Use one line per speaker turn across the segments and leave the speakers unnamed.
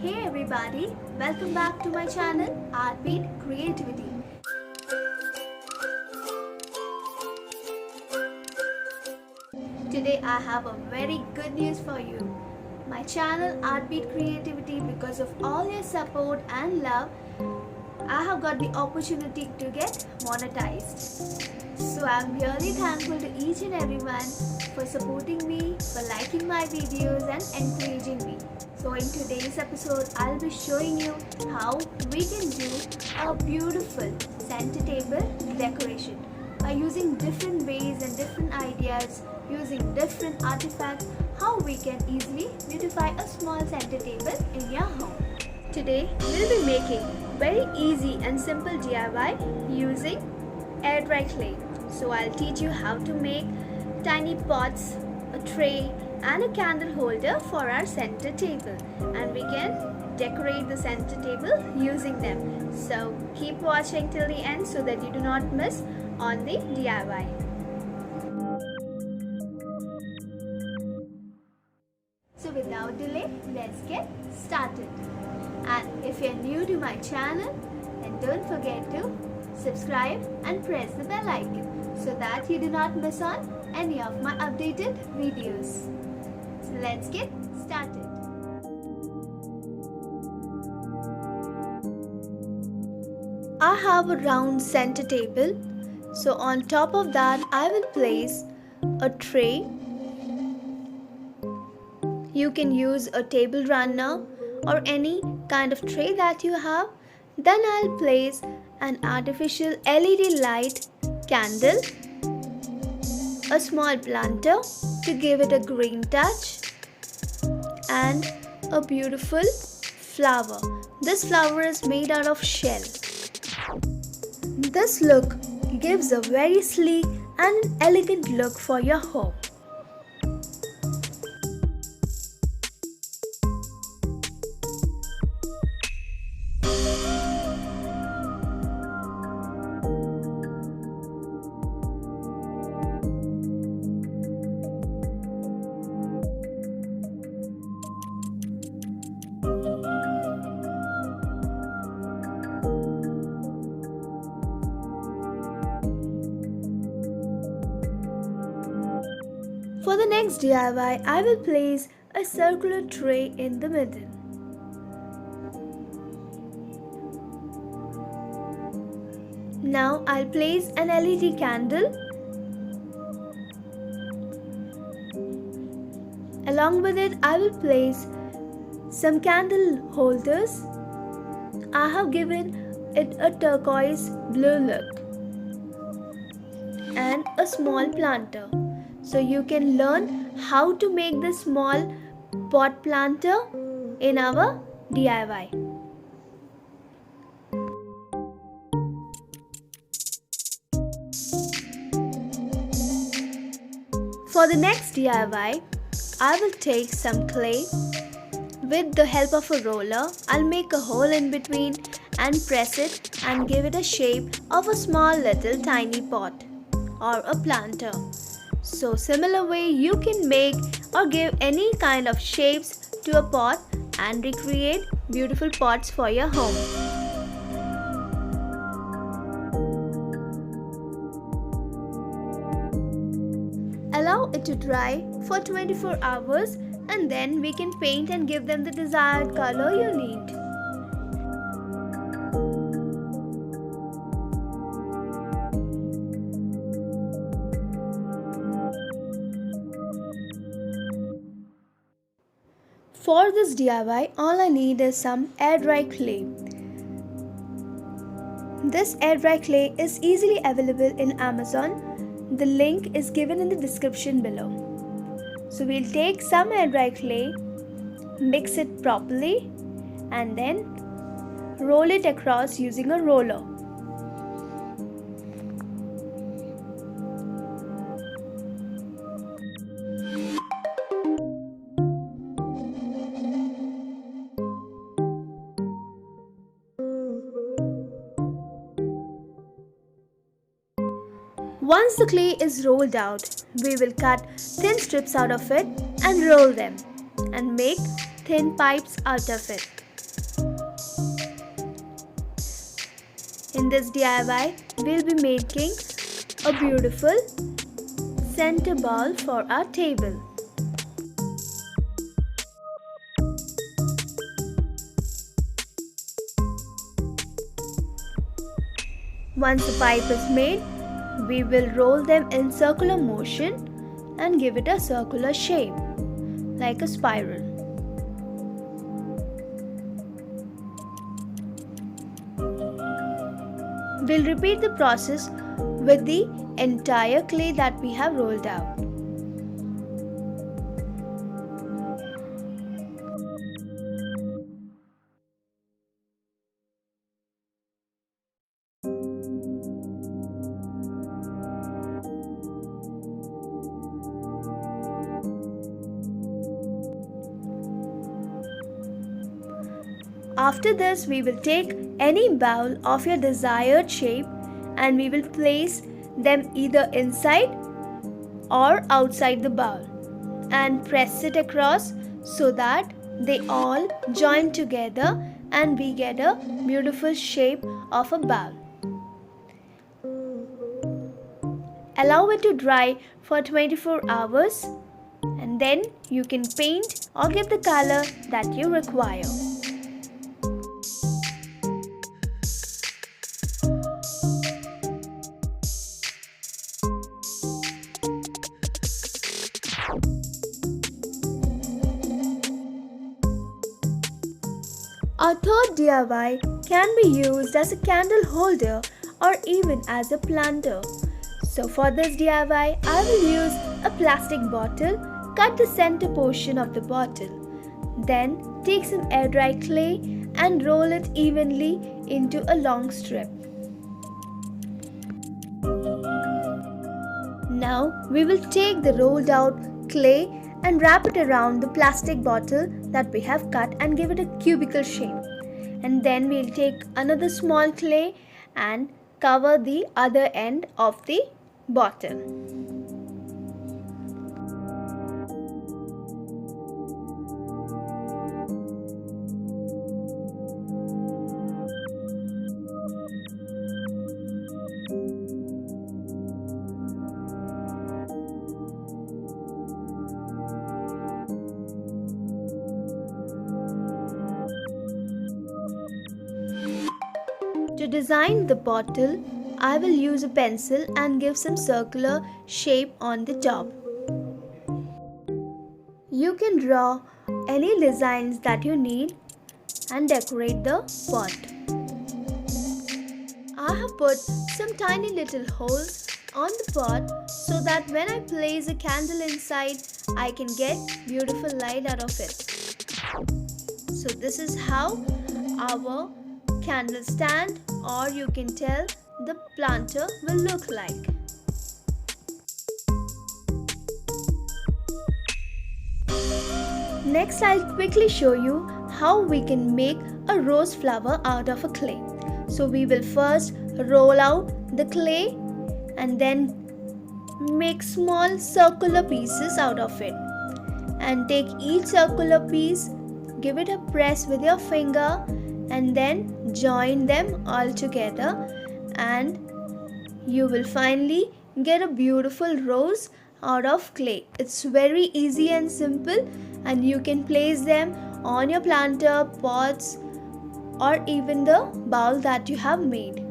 Hey everybody, welcome back to my channel Artbeat Creativity. Today I have a very good news for you. My channel Artbeat Creativity, because of all your support and love, I have got the opportunity to get monetized. So I'm really thankful to each and everyone for supporting me, for liking my videos and encouraging me. So in today's episode, I'll be showing you how we can do a beautiful center table decoration by using different ways and different ideas, using different artifacts, how we can easily beautify a small center table in your home. Today, we'll be making very easy and simple DIY using air dry clay. So I'll teach you how to make tiny pots, a tray and a candle holder for our center table, and we can decorate the center table using them. So keep watching till the end so that you do not miss on the DIY. So without delay, let's get started. And if you're new to my channel, then don't forget to subscribe and press the bell icon so that you do not miss on any of my updated videos. So let's get started. I have a round center table, so on top of that I will place a tray. You can use a table runner or any kind of tray that you have. Then I'll place an artificial LED light candle, a small planter to give it a green touch, and a beautiful flower. This flower is made out of shell. This look gives a very sleek and an elegant look for your home. For the next DIY, I will place a circular tray in the middle. Now I'll place an LED candle. Along with it, I will place some candle holders. I have given it a turquoise blue look and a small planter. So you can learn how to make this small pot planter in our DIY. For the next DIY, I will take some clay. With the help of a roller, I'll make a hole in between and press it and give it a shape of a small little tiny pot or a planter. So similar way you can make or give any kind of shapes to a pot and recreate beautiful pots for your home. Allow it to dry for 24 hours and then we can paint and give them the desired color you need. For this DIY, all I need is some air dry clay. This air dry clay is easily available in Amazon. The link is given in the description below. So we'll take some air dry clay, mix it properly, and then roll it across using a roller. Once the clay is rolled out, we will cut thin strips out of it and roll them and make thin pipes out of it. this DIY, we'll be making a beautiful center bowl for our table. Once the pipe is made, we will roll them in circular motion and give it a circular shape, like a spiral. We'll repeat the process with the entire clay that we have rolled out. After this, we will take any bowl of your desired shape and we will place them either inside or outside the bowl and press it across so that they all join together and we get a beautiful shape of a bowl. Allow it to dry for 24 hours and then you can paint or give the color that you require. Our third DIY can be used as a candle holder or even as a planter. So for this DIY, I will use a plastic bottle, cut the center portion of the bottle. Then take some air dry clay and roll it evenly into a long strip. Now we will take the rolled out clay and wrap it around the plastic bottle that we have cut and give it a cubical shape. And then we'll take another small clay and cover the other end of the bottle. To design the bottle, I will use a pencil and give some circular shape on the top. You can draw any designs that you need and decorate the pot. I have put some tiny little holes on the pot so that when I place a candle inside, I can get beautiful light out of it. So this is how our candle stand, or you can tell the planter, will look like. Next, I'll quickly show you how we can make a rose flower out of a clay. So we will first roll out the clay and then make small circular pieces out of it. And take each circular piece, give it a press with your finger and then join them all together and you will finally get a beautiful rose out of clay. It's very easy and simple and you can place them on your planter, pots or even the bowl that you have made.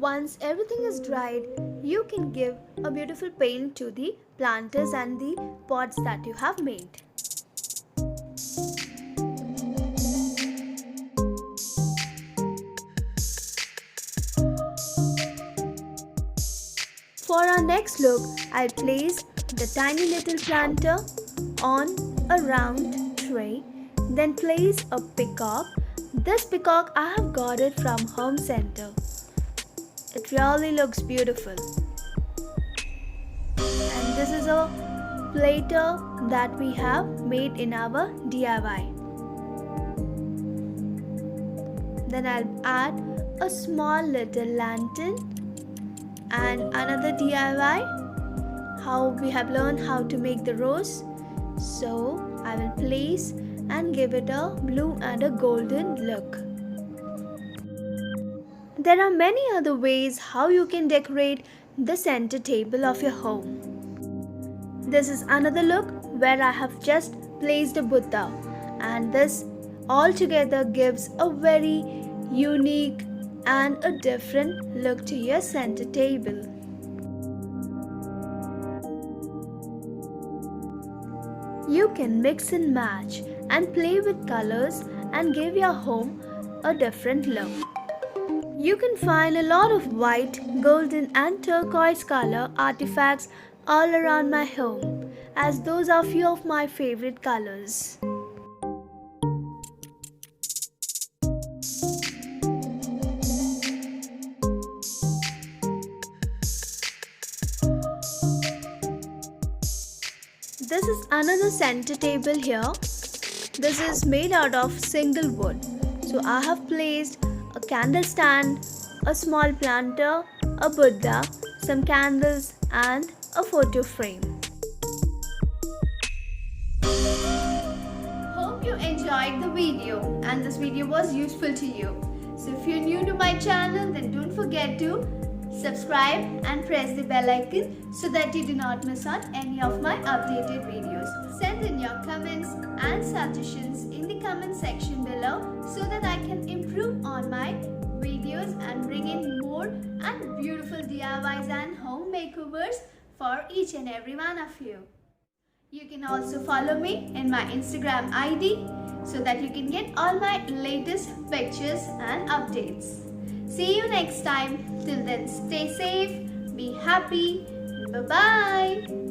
Once everything is dried, you can give a beautiful paint to the planters and the pots that you have made. For our next look, I'll place the tiny little planter on a round tray, then place a peacock. This peacock I have got it from Home Center. It really looks beautiful. And this is a platter that we have made in our DIY. Then I'll add a small little lantern and another DIY, how we have learned how to make the rose. So I will place and give it a blue and a golden look. There are many other ways how you can decorate the center table of your home. This is another look where I have just placed a Buddha, and this altogether gives a very unique and a different look to your center table. You can mix and match and play with colors and give your home a different look. You can find a lot of white, golden and turquoise color artifacts all around my home, as those are few of my favorite colors. This is another center table here. This is made out of single wood. So I have placed a candle stand, a small planter, a Buddha, some candles and a photo frame. Hope you enjoyed the video and this video was useful to you. So if you're new to my channel, then don't forget to subscribe and press the bell icon so that you do not miss out any of my updated videos. Send in your comments and suggestions in the comment section below so that I can improve on my videos and bring in more and beautiful DIYs and home makeovers for each and every one of you. You can also follow me in my Instagram ID so that you can get all my latest pictures and updates. See you next time. Till then, stay safe, be happy. Bye-bye.